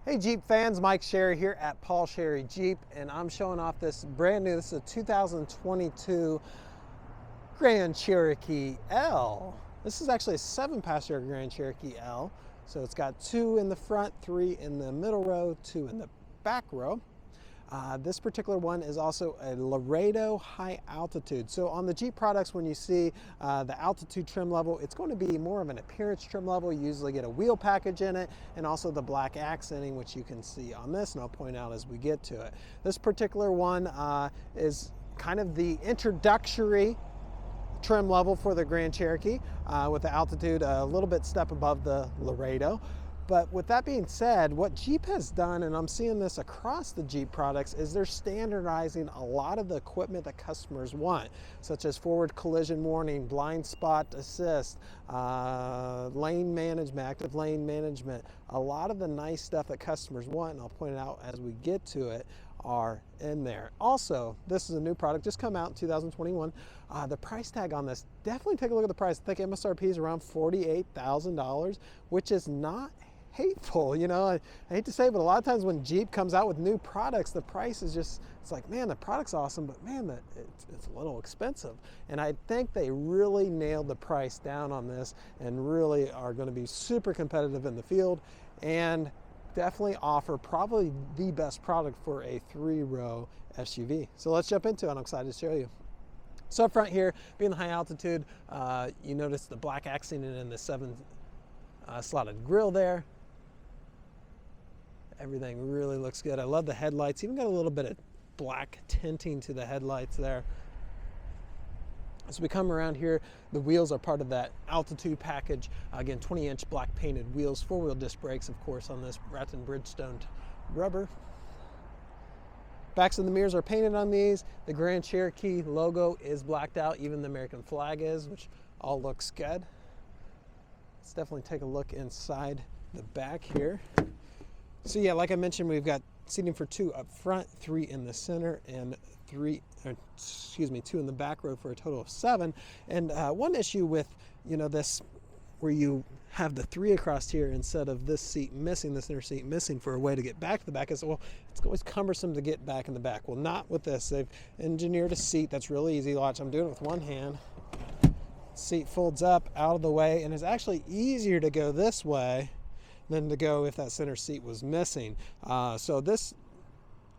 Hey Jeep fans, Mike Sherry here at Paul Sherry Jeep, and I'm showing off this brand new, this is a 2022 Grand Cherokee L. This is actually a 7-passenger Grand Cherokee L. So it's got 2 in the front, 3 in the middle row, 2 in the back row. This particular one is also a Laredo high altitude. So on the Jeep products, when you see the altitude trim level, it's going to be more of an appearance trim level. You usually get a wheel package in it and also the black accenting, which you can see on this, and I'll point out as we get to it. This particular one is kind of the introductory trim level for the Grand Cherokee with the altitude a little bit step above the Laredo. But with that being said, what Jeep has done, and I'm seeing this across the Jeep products, is they're standardizing a lot of the equipment that customers want, such as forward collision warning, blind spot assist, lane management, active lane management. A lot of the nice stuff that customers want, and I'll point it out as we get to it, are in there. Also, this is a new product, just come out in 2021. The price tag on this, definitely take a look at the price. I think MSRP is around $48,000, which is not hateful. You know, I hate to say it, but a lot of times when Jeep comes out with new products, the price is just, it's like, man, the product's awesome, but man, it's a little expensive. And I think they really nailed the price down on this and really are going to be super competitive in the field and definitely offer probably the best product for a 3-row SUV. So let's jump into it. I'm excited to show you. So up front here, being high altitude, you notice the black accenting in the 7 slotted grille there. Everything really looks good. I love the headlights. Even got a little bit of black tinting to the headlights there. As we come around here, the wheels are part of that altitude package. Again, 20-inch black painted wheels, 4-wheel disc brakes, of course, on this Rattan Bridgestone rubber. Backs of the mirrors are painted on these. The Grand Cherokee logo is blacked out. Even the American flag is, which all looks good. Let's definitely take a look inside the back here. So yeah, like I mentioned, we've got seating for 2 up front, 3 in the center, and 2 in the back row for a total of 7. And one issue with, you know, this, where you have the 3 across here instead of this seat missing, this center seat missing for a way to get back to the back, is, well, it's always cumbersome to get back in the back. Well, not with this. They've engineered a seat that's really easy. Watch, I'm doing it with one hand. Seat folds up out of the way, and it's actually easier to go this way than to go if that center seat was missing. So this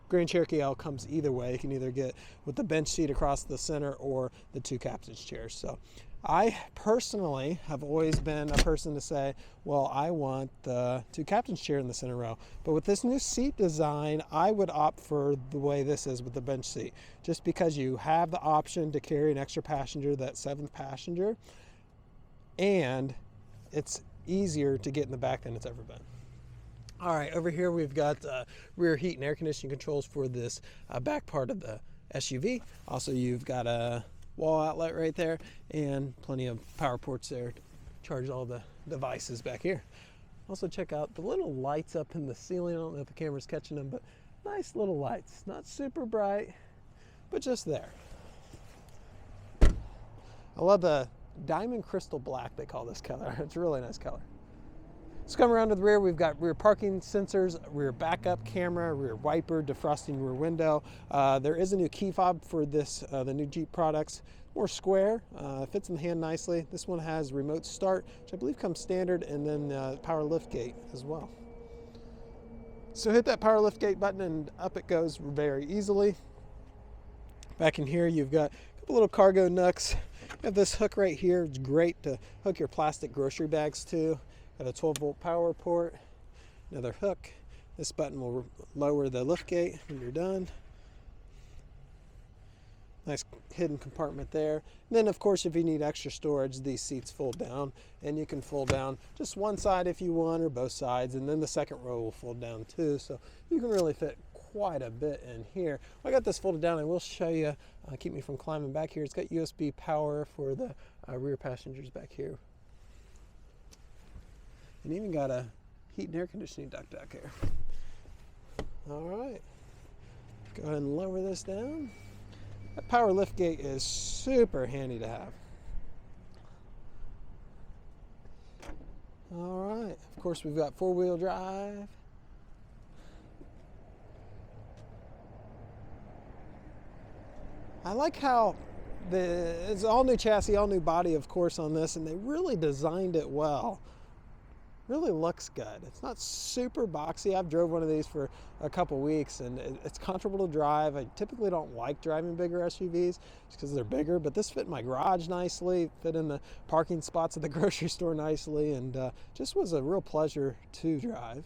Grand Cherokee L comes either way. You can either get with the bench seat across the center or the 2 captain's chairs. So I personally have always been a person to say, well, I want the 2 captain's chair in the center row. But with this new seat design, I would opt for the way this is with the bench seat, just because you have the option to carry an extra passenger, that 7th passenger, and it's easier to get in the back than it's ever been. All right, over here we've got rear heat and air conditioning controls for this back part of the SUV. Also, you've got a wall outlet right there and plenty of power ports there to charge all the devices back here. Also, check out the little lights up in the ceiling. I don't know if the camera's catching them, but nice little lights. Not super bright, but just there. I love the diamond crystal black, they call this color. It's a really nice color. Let's come around to the rear. We've got rear parking sensors, rear backup camera, rear wiper, defrosting rear window. There is a new key fob for this, the new Jeep products. More square, fits in the hand nicely. This one has remote start, which I believe comes standard, and then power lift gate as well. So hit that power lift gate button and up it goes very easily. Back in here, you've got a couple little cargo nooks. You have this hook right here. It's great to hook your plastic grocery bags to. Got a 12-volt power port, another hook. This button will lower the lift gate when you're done. Nice hidden compartment there. And then, of course, if you need extra storage, these seats fold down, and you can fold down just one side if you want, or both sides, and then the second row will fold down too. So you can really fit quite a bit in here. I got this folded down. I will show you, keep me from climbing back here. It's got USB power for the rear passengers back here. And even got a heat and air conditioning duct back here. All right, go ahead and lower this down. That power lift gate is super handy to have. All right, of course we've got 4-wheel drive, I like how it's all new chassis, all new body, of course, on this, and they really designed it well. Really looks good. It's not super boxy. I've drove one of these for a couple weeks, and it's comfortable to drive. I typically don't like driving bigger SUVs just because they're bigger, but this fit in my garage nicely, fit in the parking spots at the grocery store nicely, and just was a real pleasure to drive.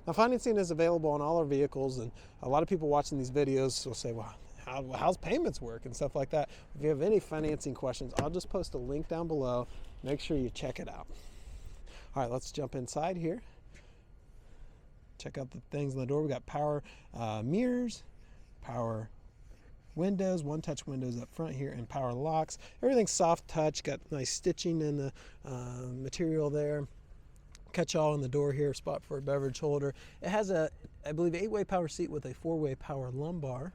Now, financing is available on all our vehicles, and a lot of people watching these videos will say, well, how's payments work and stuff like that. If you have any financing questions, I'll just post a link down below. Make sure you check it out. All right, let's jump inside here. Check out the things on the door. We got power mirrors, power windows, one-touch windows up front here, and power locks. Everything's soft touch. Got nice stitching in the material there. Catch-all in the door here, spot for a beverage holder. It has a, I believe, 8-way power seat with a 4-way power lumbar.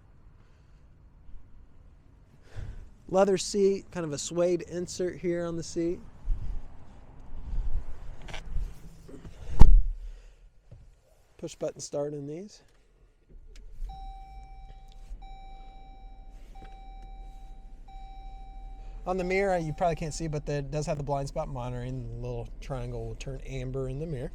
Leather seat, kind of a suede insert here on the seat. Push button start in these. On the mirror, you probably can't see, but it does have the blind spot monitoring. The little triangle will turn amber in the mirror.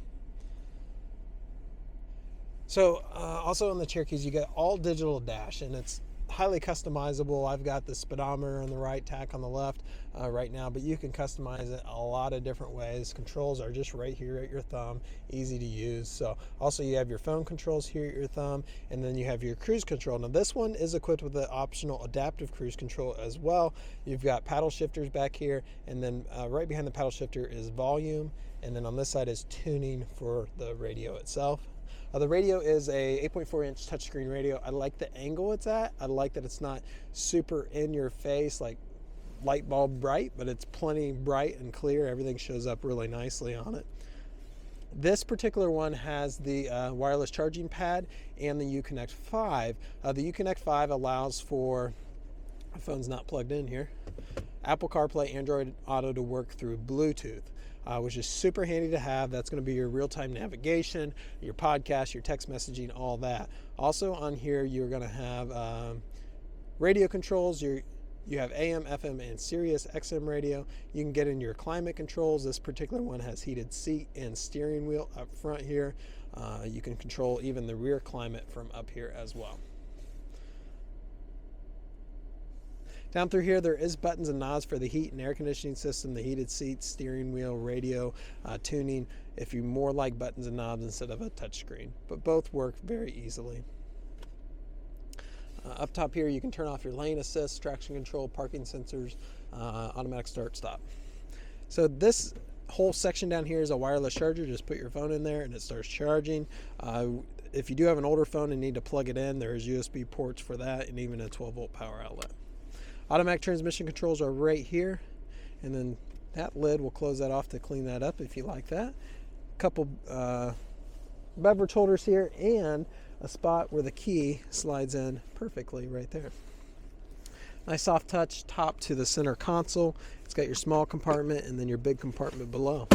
So also on the Cherokees, you get all digital dash, and it's highly customizable. I've got the speedometer on the right, tack on the left right now, but you can customize it a lot of different ways. Controls are just right here at your thumb, easy to use. So also you have your phone controls here at your thumb, and then you have your cruise control. Now this one is equipped with the optional adaptive cruise control as well. You've got paddle shifters back here, and then right behind the paddle shifter is volume, and then on this side is tuning for the radio itself. The radio is a 8.4-inch touchscreen radio. I like the angle it's at. I like that it's not super in your face, like light bulb bright, but it's plenty bright and clear. Everything shows up really nicely on it. This particular one has the wireless charging pad and the Uconnect 5. The Uconnect 5 allows for, my phone's not plugged in here, Apple CarPlay, Android Auto to work through Bluetooth. Which is super handy to have. That's going to be your real-time navigation, your podcast, your text messaging, all that. Also on here, you're going to have radio controls. You have AM, FM, and Sirius XM radio. You can get in your climate controls. This particular one has heated seat and steering wheel up front here. You can control even the rear climate from up here as well. Down through here, there is buttons and knobs for the heat and air conditioning system, the heated seats, steering wheel, radio, tuning, if you more like buttons and knobs instead of a touchscreen. But both work very easily. Up top here, you can turn off your lane assist, traction control, parking sensors, automatic start stop. So this whole section down here is a wireless charger. Just put your phone in there and it starts charging. If you do have an older phone and need to plug it in, there's USB ports for that and even a 12-volt power outlet. Automatic transmission controls are right here, and then that lid will close that off to clean that up if you like that. A couple beverage holders here and a spot where the key slides in perfectly right there. Nice soft touch top to the center console. It's got your small compartment and then your big compartment below.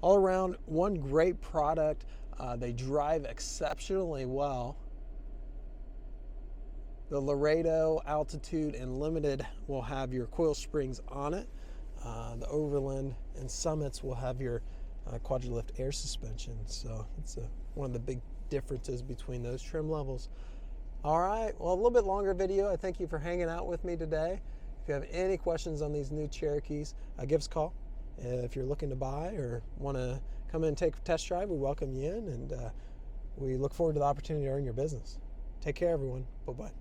All around, one great product. They drive exceptionally well. The Laredo, Altitude, and Limited will have your coil springs on it. The Overland and Summits will have your Quadrilift air suspension. So it's one of the big differences between those trim levels. All right, well, a little bit longer video. I thank you for hanging out with me today. If you have any questions on these new Cherokees, give us a call. If you're looking to buy or want to come in and take a test drive, we welcome you in, and we look forward to the opportunity to earn your business. Take care, everyone. Bye-bye.